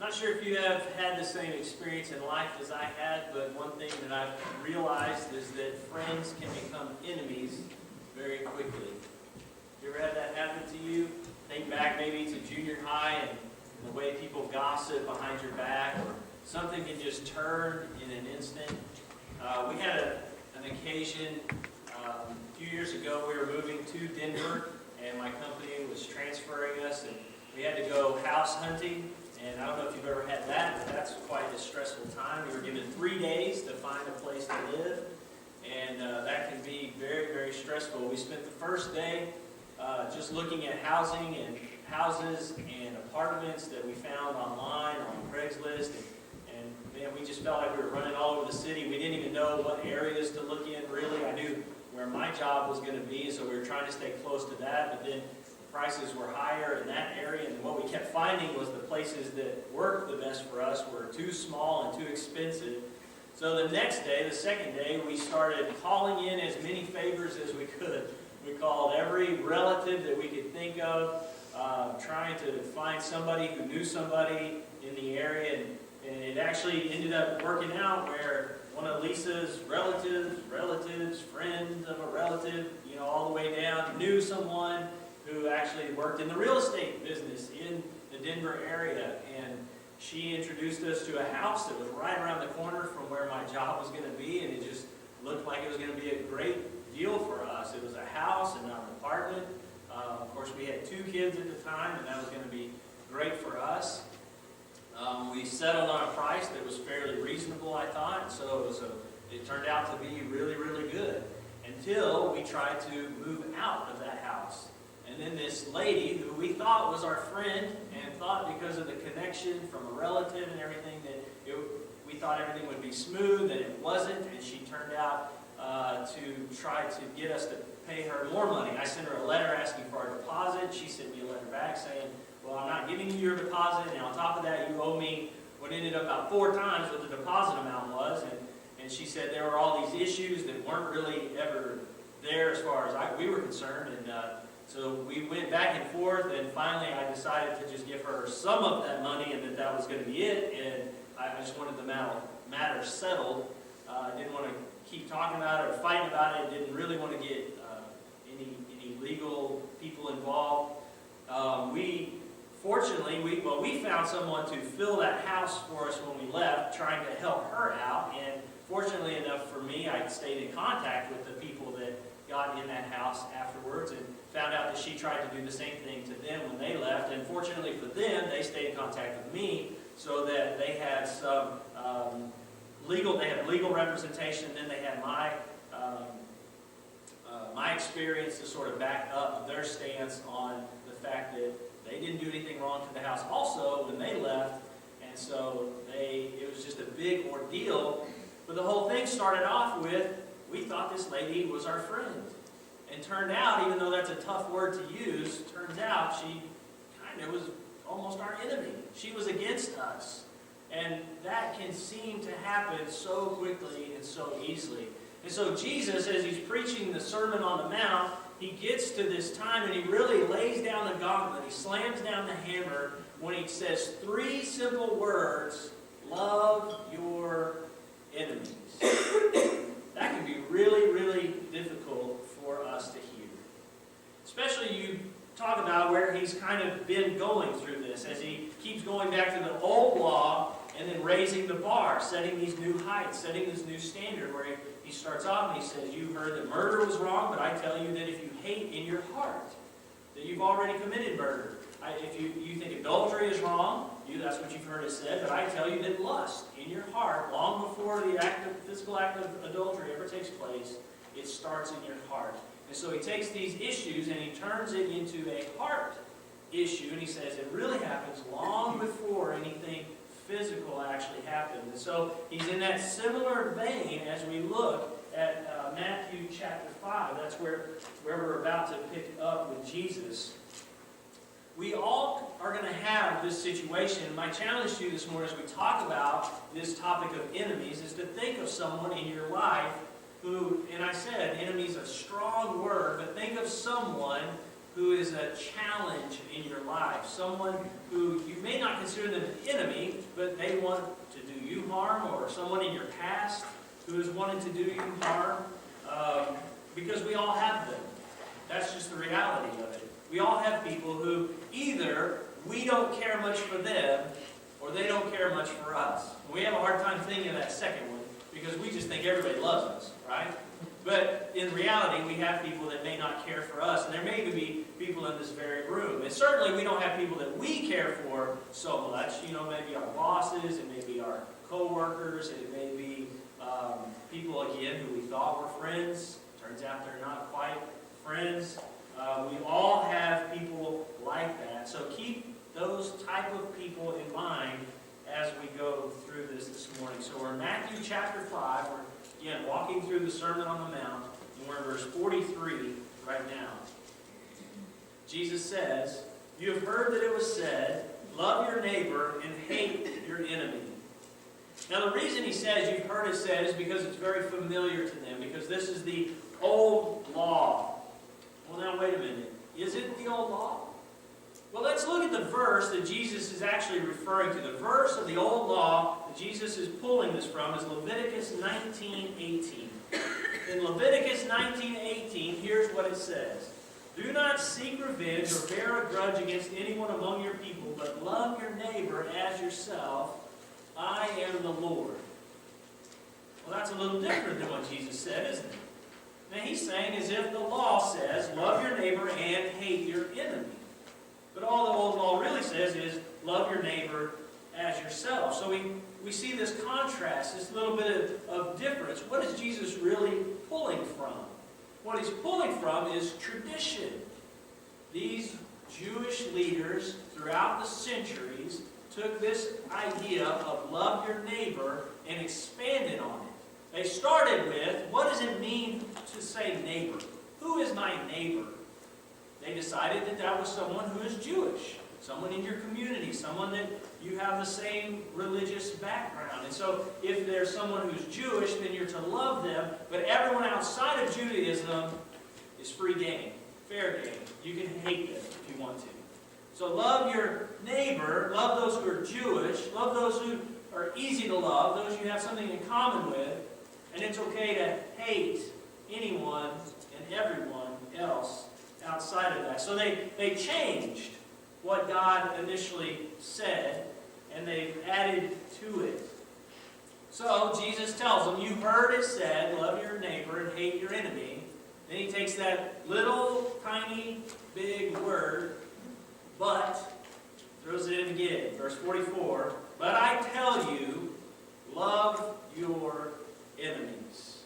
Not sure if you have had the same experience in life as I had, but one thing that I've realized is that friends can become enemies very quickly. You ever had that happen to you? Think back maybe to junior high and the way people gossip behind your back, or something can just turn in an instant. We had an occasion a few years ago. We were moving to Denver, and my company was transferring us, and we had to go house hunting. And I don't know if you've ever had that, but that's quite a stressful time. We were given 3 days to find a place to live, and that can be very, very stressful. We spent the first day just looking at housing and houses and apartments that we found online on Craigslist, and man, we just felt like we were running all over the city. We didn't even know what areas to look in, really. I knew where my job was going to be, so we were trying to stay close to that, but then prices were higher in that area, and what we kept finding was the places that worked the best for us were too small and too expensive. So the next day, the second day, we started calling in as many favors as we could. We called every relative that we could think of, trying to find somebody who knew somebody in the area, and it actually ended up working out where one of Lisa's relatives, friends of a relative, all the way down, knew someone who actually worked in the real estate business in the Denver area, and she introduced us to a house that was right around the corner from where my job was going to be, and it just looked like it was going to be a great deal for us. It was a house and not an apartment. Of course, we had 2 kids at the time, and that was going to be great for us. We settled on a price that was fairly reasonable, I thought, and so it turned out to be really, really good until we tried to move out of that house. And then this lady, who we thought was our friend, and thought because of the connection from a relative and everything that we thought everything would be smooth, and it wasn't, and she turned out to try to get us to pay her more money. I sent her a letter asking for our deposit. She sent me a letter back saying, well, I'm not giving you your deposit, and on top of that, you owe me what ended up about 4 times what the deposit amount was. And she said there were all these issues that weren't really ever there as far as we were concerned. And so we went back and forth, and finally I decided to just give her some of that money, and that was going to be it. And I just wanted the matter settled. I didn't want to keep talking about it or fighting about it. Didn't really want to get any legal people involved. Fortunately, we found someone to fill that house for us when we left, trying to help her out. And fortunately enough for me, I stayed in contact with the people that got in that house afterwards, and found out that she tried to do the same thing to them when they left. And fortunately for them, they stayed in contact with me, so that they had some legal representation. Then they had my experience to sort of back up their stance on the fact that they didn't do anything wrong to the house also when they left. And so it was just a big ordeal. But the whole thing started off with, we thought this lady was our friend. And turned out, even though that's a tough word to use, turns out she kind of was almost our enemy. She was against us. And that can seem to happen so quickly and so easily. And so Jesus, as he's preaching the Sermon on the Mount, he gets to this time and he really lays down the gauntlet. He slams down the hammer when he says 3 simple words: love your enemies. That can be really, really difficult for us to hear. Especially you talk about where he's kind of been going through this, as he keeps going back to the old law and then raising the bar, setting these new heights, setting this new standard, where he starts off and he says, you heard that murder was wrong, but I tell you that if you hate in your heart, that you've already committed murder. If you think adultery is wrong, that's what you've heard it said, but I tell you that lust in your heart, long before the physical act of adultery ever takes place, it starts in your heart. And so he takes these issues and he turns it into a heart issue, and he says it really happens long before anything physical actually happens. And so he's in that similar vein as we look at Matthew chapter 5. That's where we're about to pick up with Jesus. We all are going to have this situation. My challenge to you this morning as we talk about this topic of enemies is to think of someone in your life who, and I said enemy is a strong word, but think of someone who is a challenge in your life, someone who you may not consider them an enemy, but they want to do you harm, or someone in your past who has wanted to do you harm, because we all have them. That's just the reality of it. We all have people who either we don't care much for them, or they don't care much for us. We have a hard time thinking of that second one, because we just think everybody loves us, right? But in reality, we have people that may not care for us, and there may be people in this very room. And certainly we don't have people that we care for so much. You know, maybe our bosses, it may be our co-workers, it may be people, again, who we thought were friends. Turns out they're not quite friends. We all have people like that. So keep those type of people in mind as we go through this morning. So we're in Matthew chapter 5. We're, again, walking through the Sermon on the Mount. And we're in verse 43 right now. Jesus says, "You have heard that it was said, 'Love your neighbor and hate your enemy.'" Now the reason he says you've heard it said is because it's very familiar to them, because this is the old law. Well, now wait a minute. Is it the old law? Well, let's look at the verse that Jesus is actually referring to. The verse of the old law that Jesus is pulling this from is Leviticus 19:18. In Leviticus 19:18, here's what it says. "Do not seek revenge or bear a grudge against anyone among your people, but love your neighbor as yourself. I am the Lord." Well, that's a little different than what Jesus said, isn't it? Now he's saying as if the law says, love your neighbor and hate your enemy. But all the old law really says is, love your neighbor as yourself. So we see this contrast, this little bit of difference. What is Jesus really pulling from? What he's pulling from is tradition. These Jewish leaders throughout the centuries took this idea of love your neighbor and expanded on it. They started with, what does it mean to say neighbor? Who is my neighbor? They decided that that was someone who is Jewish, someone in your community, someone that you have the same religious background. And so if there's someone who's Jewish, then you're to love them. But everyone outside of Judaism is free game, fair game. You can hate them if you want to. So love your neighbor, love those who are Jewish, love those who are easy to love, those you have something in common with, and it's okay to hate anyone and everyone else outside of that. So they changed what God initially said, and they've added to it. So Jesus tells them, you heard it said, love your neighbor and hate your enemy. Then he takes that little, tiny, big word, but, throws it in again. Verse 44, but I tell you, love your enemies.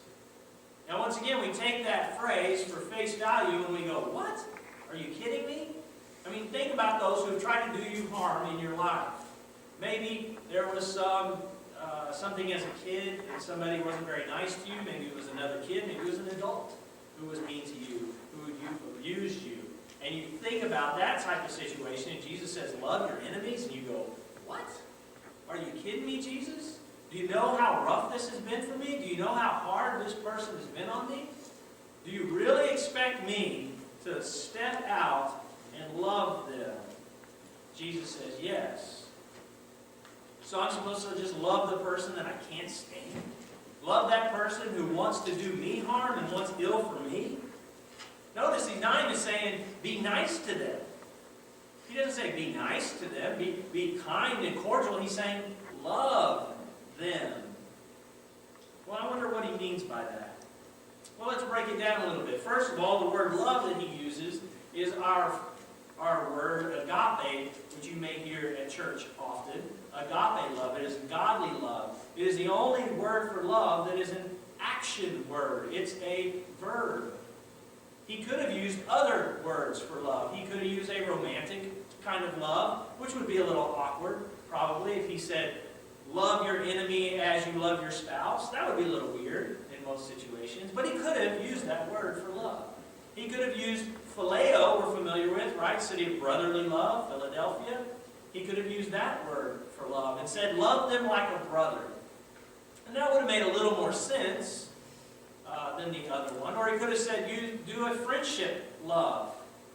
Now once again, we take that phrase for face value and we go, what? Are you kidding me? I mean, think about those who have tried to do you harm in your life. Maybe there was something as a kid and somebody wasn't very nice to you. Maybe it was another kid. Maybe it was an adult who was mean to you, who abused you. And you think about that type of situation, and Jesus says, love your enemies, and you go, what? Are you kidding me, Jesus? Do you know how rough this has been for me? Do you know how hard this person has been on me? Do you really expect me to step out and love them? Jesus says, yes. So I'm supposed to just love the person that I can't stand? Love that person who wants to do me harm and wants ill for me? Notice he's not even saying, be nice to them. He doesn't say, be nice to them, be kind and cordial. He's saying, love them. Well, I wonder what he means by that. Well, let's break it down a little bit. First of all, the word love that he uses is our word agape, which you may hear at church often. Agape love. It is godly love. It is the only word for love that is an action word. It's a verb. He could have used other words for love. He could have used a romantic kind of love, which would be a little awkward, probably, if he said, love your enemy as you love your spouse. That would be a little weird in most situations. But he could have used that word for love. He could have used phileo, we're familiar with, right? City of brotherly love, Philadelphia. He could have used that word for love and said, love them like a brother. And that would have made a little more sense than the other one. Or he could have said, you do a friendship love.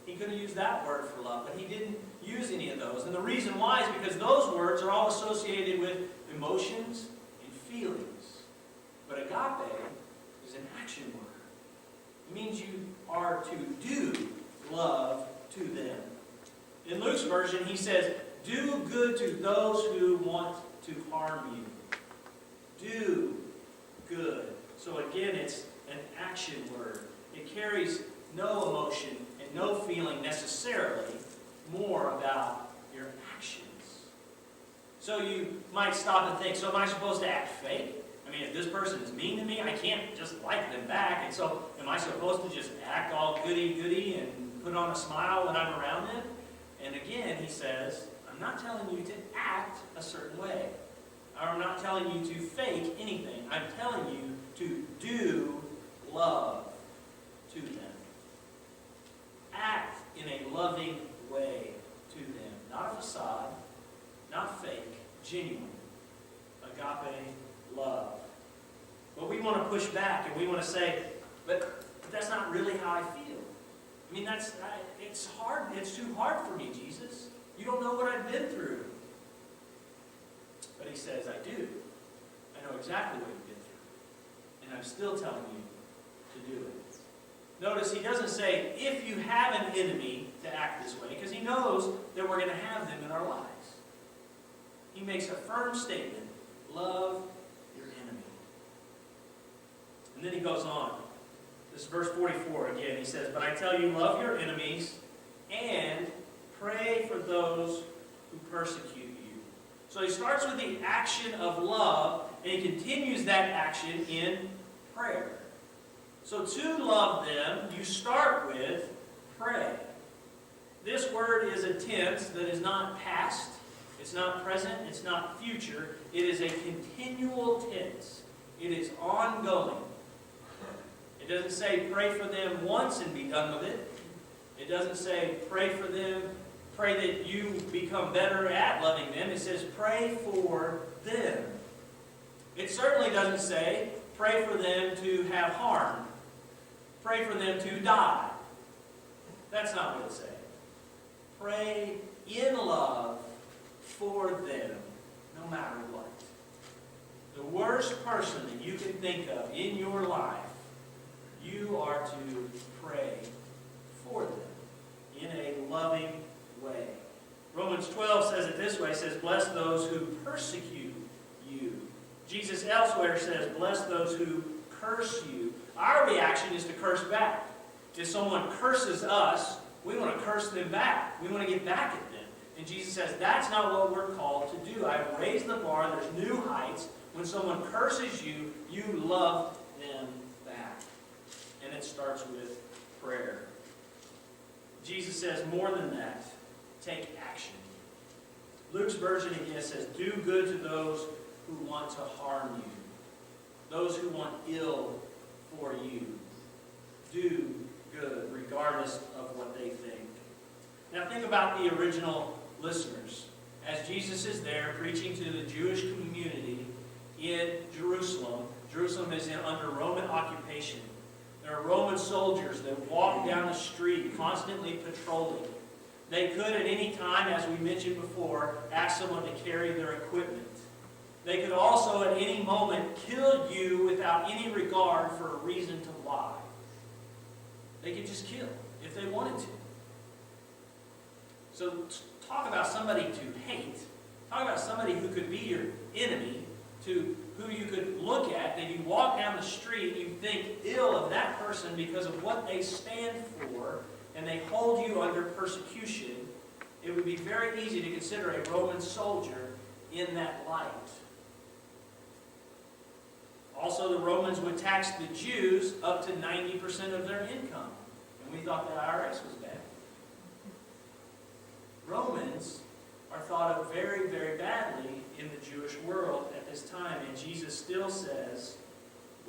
He could have used that word for love, but he didn't use any of those. And the reason why is because those words are all associated with emotions and feelings. But agape is an action word. It means you are to do love to them. In Luke's version, he says, do good to those who want to harm you. Do good. So again, it's an action word. It carries no emotion and no feeling necessarily, more about your actions. So you might stop and think, so am I supposed to act fake? I mean, if this person is mean to me, I can't just like them back. And so am I supposed to just act all goody-goody and put on a smile when I'm around them? And again, he says, I'm not telling you to act a certain way. I'm not telling you to fake anything. I'm telling you to do love to them. Act in a loving way to them. Not a facade, not fake, genuine. Agape love. But we want to push back and we want to say, but that's not really how I feel. I mean, it's hard. It's too hard for me, Jesus. You don't know what I've been through. But he says, I do. I know exactly what you've been through. And I'm still telling you to do it. Notice he doesn't say, if you have an enemy, to act this way, because he knows that we're going to have them in our lives. He makes a firm statement, love your enemy. And then he goes on. This is verse 44 again. He says, but I tell you, love your enemies and pray for those who persecute you. So he starts with the action of love, and he continues that action in prayer. So to love them, you start with pray. This word is a tense that is not past, it's not present, it's not future. It is a continual tense. It is ongoing. It doesn't say pray for them once and be done with it. It doesn't say pray for them, pray that you become better at loving them. It says pray for them. It certainly doesn't say pray for them to have harm. Pray for them to die. That's not what it says. Pray in love for them, no matter what. The worst person that you can think of in your life, you are to pray for them in a loving way. Romans 12 says it this way. It says, bless those who persecute you. Jesus elsewhere says, bless those who curse you. Our reaction is to curse back. If someone curses us, we want to curse them back. We want to get back at them. And Jesus says, that's not what we're called to do. I've raised the bar. There's new heights. When someone curses you, you love them back. And it starts with prayer. Jesus says more than that. Take action. Luke's version again says, do good to those who want to harm you. Those who want ill for you. Do good, regardless of what they think. Now think about the original listeners. As Jesus is there preaching to the Jewish community in Jerusalem, Jerusalem is under Roman occupation. There are Roman soldiers that walk down the street, constantly patrolling. They could at any time, as we mentioned before, ask someone to carry their equipment. They could also at any moment kill you without any regard for a reason to lie. They could just kill if they wanted to. So talk about somebody to hate. Talk about somebody who could be your enemy, to who you could look at, and you walk down the street, you think ill of that person because of what they stand for, and they hold you under persecution. It would be very easy to consider a Roman soldier in that light. Also, the Romans would tax the Jews up to 90% of their income. And we thought the IRS was bad. Romans are thought of very, very badly in the Jewish world at this time. And Jesus still says,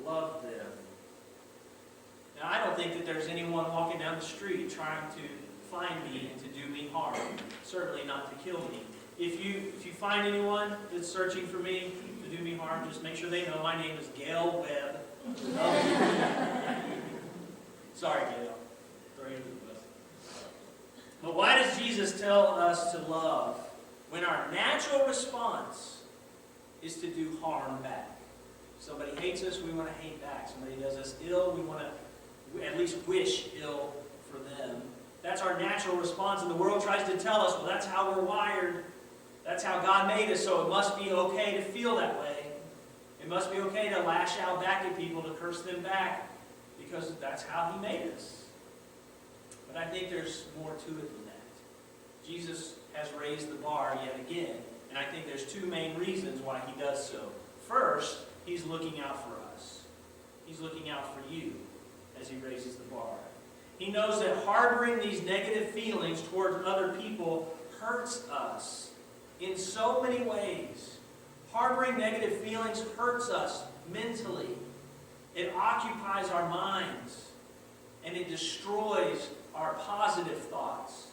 love them. Now, I don't think that there's anyone walking down the street trying to find me and to do me harm. Certainly not to kill me. If you find anyone that's searching for me to do me harm, just make sure they know my name is Gail Webb. Sorry, Gail. Throw you under the bus. But why does Jesus tell us to love when our natural response is to do harm back? Somebody hates us, we want to hate back. Somebody does us ill, we want to at least wish ill for them. That's our natural response, and the world tries to tell us, well, that's how we're wired. That's how God made us, so it must be okay to feel that way. It must be okay to lash out back at people, to curse them back, because that's how He made us. But I think there's more to it than that. Jesus has raised the bar yet again, and I think there's two main reasons why He does so. First, He's looking out for us. He's looking out for you as He raises the bar. He knows that harboring these negative feelings towards other people hurts us in so many ways. Harboring negative feelings hurts us mentally. It occupies our minds, and it destroys our positive thoughts.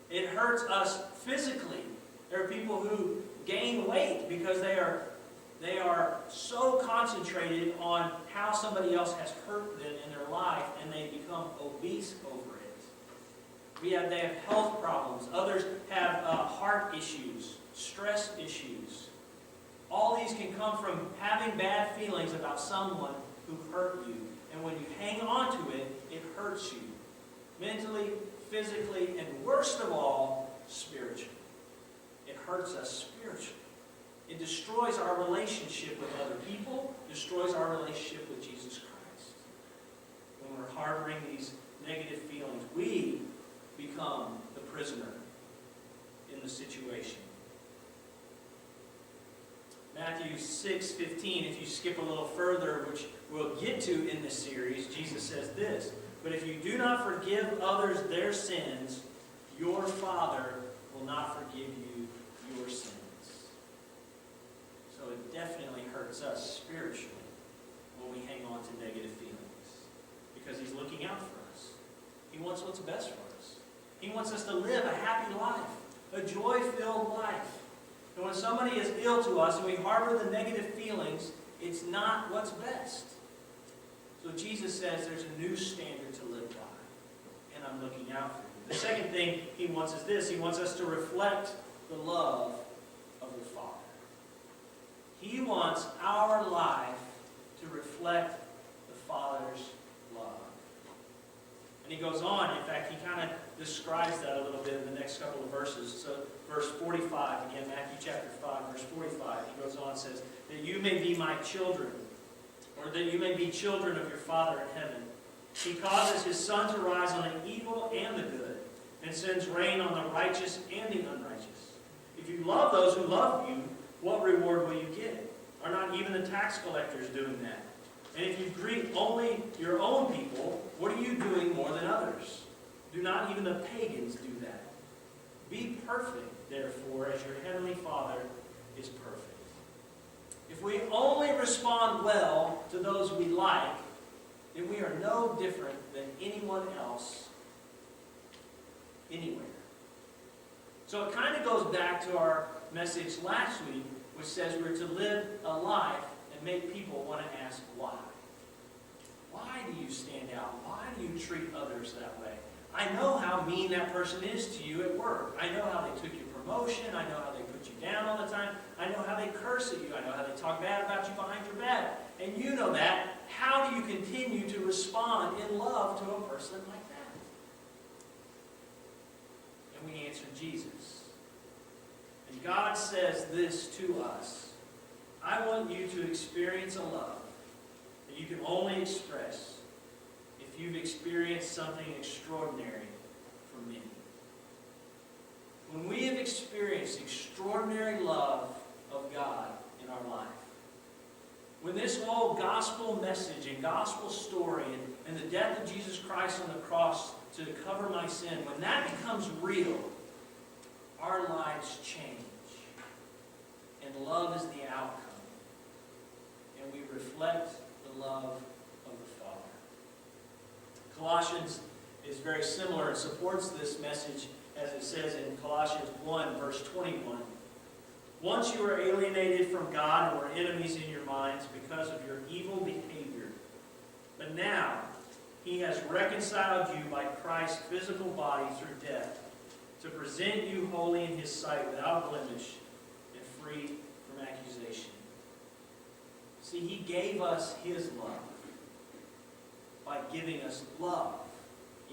It hurts us physically. There are people who gain weight because they are so concentrated on how somebody else has hurt them in their life, and they become obese over it. They have health problems. Others have heart issues, stress issues. All these can come from having bad feelings about someone who hurt you. And when you hang on to it, it hurts you. Mentally, physically, and worst of all, spiritually. It hurts us spiritually. It destroys our relationship with other people, destroys our relationship with Jesus Christ. When we're harboring these negative feelings, we become the prisoner in the situation. Matthew 6:15, if you skip a little further, which we'll get to in this series, Jesus says this, "But if you do not forgive others their sins, your Father will not forgive you your sins." So it definitely hurts us spiritually when we hang on to negative feelings, because He's looking out for us. He wants what's best for us. He wants us to live a happy life, a joy-filled life. And when somebody is ill to us and we harbor the negative feelings, it's not what's best. So Jesus says there's a new standard to live by, and I'm looking out for you. The second thing He wants is this. He wants us to reflect the love of the Father. He wants our life to reflect the Father's love. And He goes on, in fact, He kind of describes that a little bit in the next couple of verses. So verse 45, again, Matthew chapter 5, verse 45, He goes on and says, "That you may be my children, or that you may be children of your Father in heaven. He causes His sun to rise on the evil and the good, and sends rain on the righteous and the unrighteous. If you love those who love you, what reward will you get? Are not even the tax collectors doing that? And if you greet only your own people, what are you doing more than others? Do not even the pagans do that? Be perfect, therefore, as your heavenly Father is perfect." If we only respond well to those we like, then we are no different than anyone else anywhere. So it kind of goes back to our message last week, which says we're to live a life and make people want to ask why. Why do you stand out? Why do you treat others that way? I know how mean that person is to you at work. I know how they took your promotion. I know how they put you down all the time. I know how they curse at you. I know how they talk bad about you behind your back. And you know that. How do you continue to respond in love to a person like that? And we answer Jesus. And God says this to us: I want you to experience a love that you can only express if you've experienced something extraordinary from me. When we have experienced extraordinary love of God in our life, when this whole gospel message and gospel story and the death of Jesus Christ on the cross to cover my sin, when that becomes real, our lives change. And love is the outcome. And we reflect the love of the Father. Colossians is very similar and supports this message, as it says in Colossians 1, verse 21. "Once you were alienated from God and were enemies in your minds because of your evil behavior. But now He has reconciled you by Christ's physical body through death, to present you holy in His sight, without blemish and free from accusation. See, He gave us His love by giving us love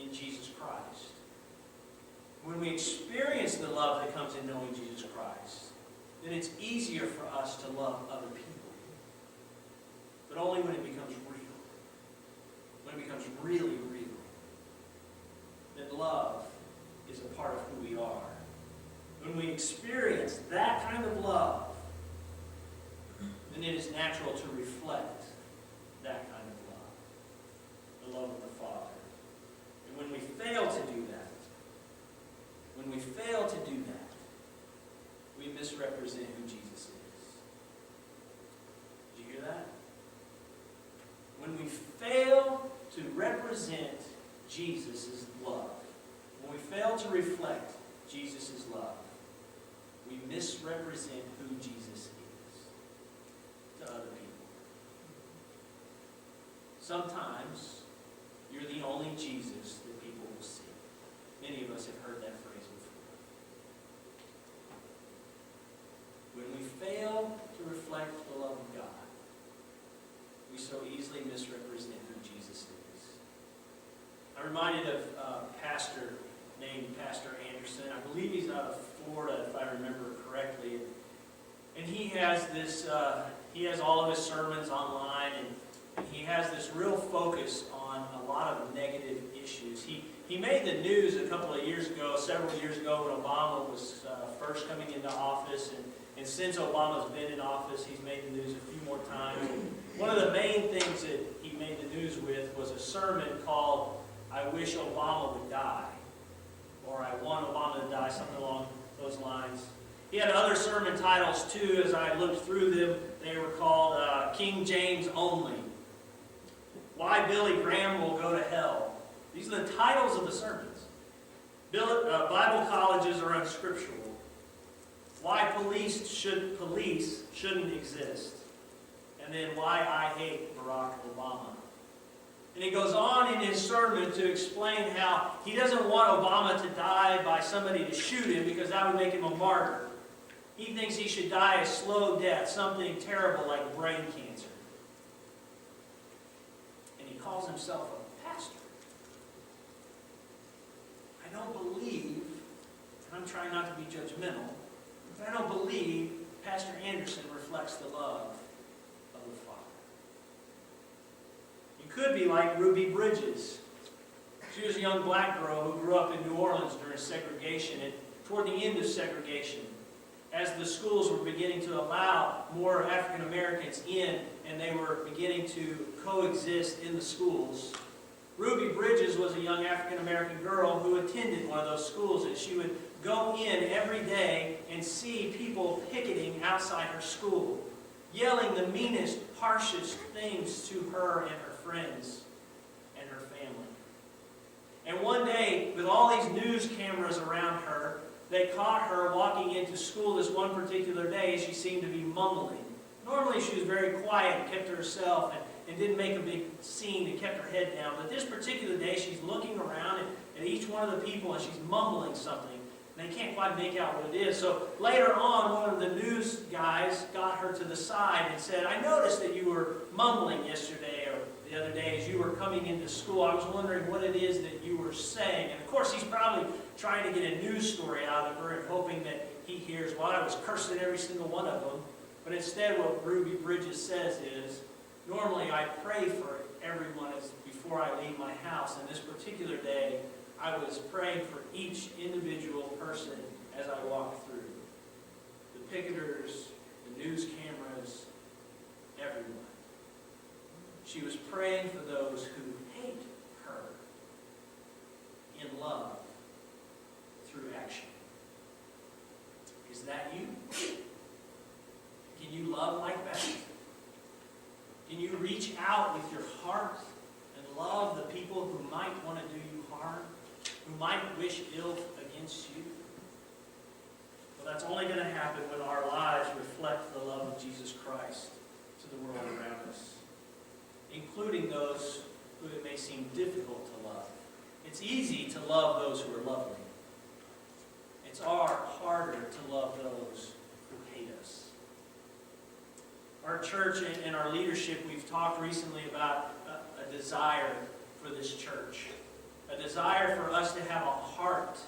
in Jesus Christ. When we experience the love that comes in knowing Jesus Christ, then it's easier for us to love other people. But only when it becomes real. When it becomes really real. That love is a part of who we are. When we experience that kind of love, then it is natural to reflect that kind of love. The love of the Father. And when we fail to do that, we misrepresent who Jesus is. Did you hear that? When we fail to represent Jesus' love, when we fail to reflect Jesus' love, we misrepresent who Jesus is to other people. Sometimes you're the only Jesus that people will see. Many of us have heard that phrase before. When we fail to reflect the love of God, we so easily misrepresent who Jesus is. I'm reminded of a pastor named Pastor Anderson. I believe he's out of Florida, if I remember correctly. And he has this, he has all of his sermons online, and he has this real focus on a lot of negative issues. He made the news a couple of years ago, several years ago, when Obama was first coming into office. And since Obama's been in office, he's made the news a few more times. One of the main things that he made the news with was a sermon called, "I Wish Obama Would Die," or "I Want Obama to Die," something along those lines. He had other sermon titles too. As I looked through them, they were called "King James Only," "Why Billy Graham Will Go to Hell." These are the titles of the sermons. Bible colleges are unscriptural. Why police shouldn't exist. And then why I hate Barack Obama. And he goes on in his sermon to explain how he doesn't want Obama to die by somebody to shoot him, because that would make him a martyr. He thinks he should die a slow death, something terrible like brain cancer. And he calls himself a pastor. I don't believe, and I'm trying not to be judgmental, but I don't believe Pastor Anderson reflects the love of the Father. You could be like Ruby Bridges. She was a young black girl who grew up in New Orleans during segregation, and toward the end of segregation, as the schools were beginning to allow more African Americans in, and they were beginning to coexist in the schools, Ruby Bridges was a young African American girl who attended one of those schools, and she would go in every day and see people picketing outside her school, yelling the meanest, harshest things to her and her friends and her family. And one day, with all these news cameras around her, they caught her walking into school this one particular day. She seemed to be mumbling. Normally she was very quiet and kept to herself and didn't make a big scene and kept her head down. But this particular day, she's looking around at each one of the people, and she's mumbling something. They can't quite make out what it is. So later on, one of the news guys got her to the side and said, "I noticed that you were mumbling yesterday or the other day as you were coming into school. I was wondering what it is that you were saying." And of course, he's probably trying to get a news story out of her and hoping that he hears, "Well, I was cursing every single one of them." But instead, what Ruby Bridges says is, "Normally I pray for everyone before I leave my house. And this particular day, I was praying for each individual person as I walked through. The picketers, the news cameras, everyone. She was praying for those who hate her in love through action." Is that you? Can you love like that? Can you reach out with your heart and love the people who might want to do you harm? Who might wish ill against you? Well, that's only going to happen when our lives reflect the love of Jesus Christ to the world around us, including those who it may seem difficult to love. It's easy to love those who are lovely. It's harder to love those who hate us. Our church and our leadership, we've talked recently about a desire for this church. A desire for us to have a heart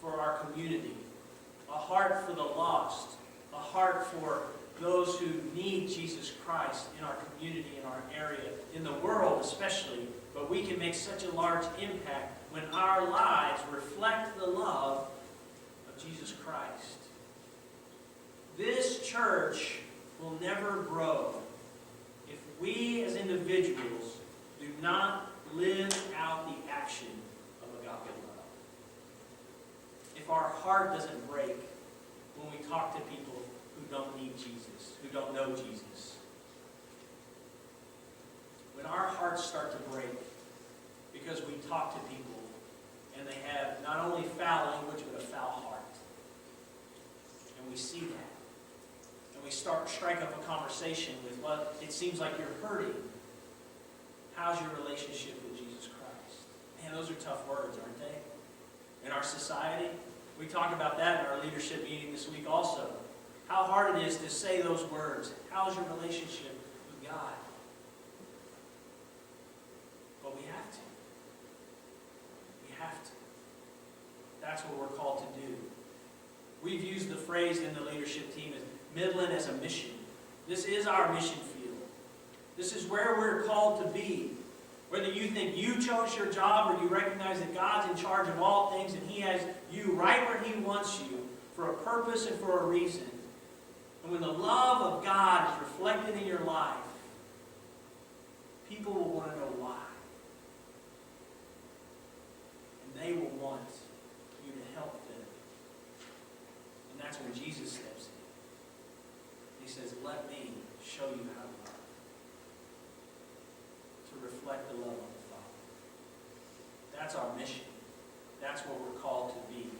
for our community. A heart for the lost. A heart for those who need Jesus Christ in our community, in our area, in the world especially. But we can make such a large impact when our lives reflect the love of Jesus Christ. This church will never grow if we as individuals do not live out the action of agape love. If our heart doesn't break when we talk to people who don't need Jesus, who don't know Jesus. When our hearts start to break because we talk to people and they have not only foul language but a foul heart. And we see that. And we strike up a conversation with, well, it seems like you're hurting. How's your relationship with Jesus Christ? Man, those are tough words, aren't they? In our society, we talked about that in our leadership meeting this week also. How hard it is to say those words. How's your relationship with God? But we have to. We have to. That's what we're called to do. We've used the phrase in the leadership team as Midland as a mission. This is our mission field. This is where we're called to be. Whether you think you chose your job or you recognize that God's in charge of all things and He has you right where He wants you for a purpose and for a reason. And when the love of God is reflected in your life, people will want to know why. And they will want you to help them. And that's when Jesus steps in. He says, let me show you how to love. To reflect the love of the Father. That's our mission. That's what we're called to be.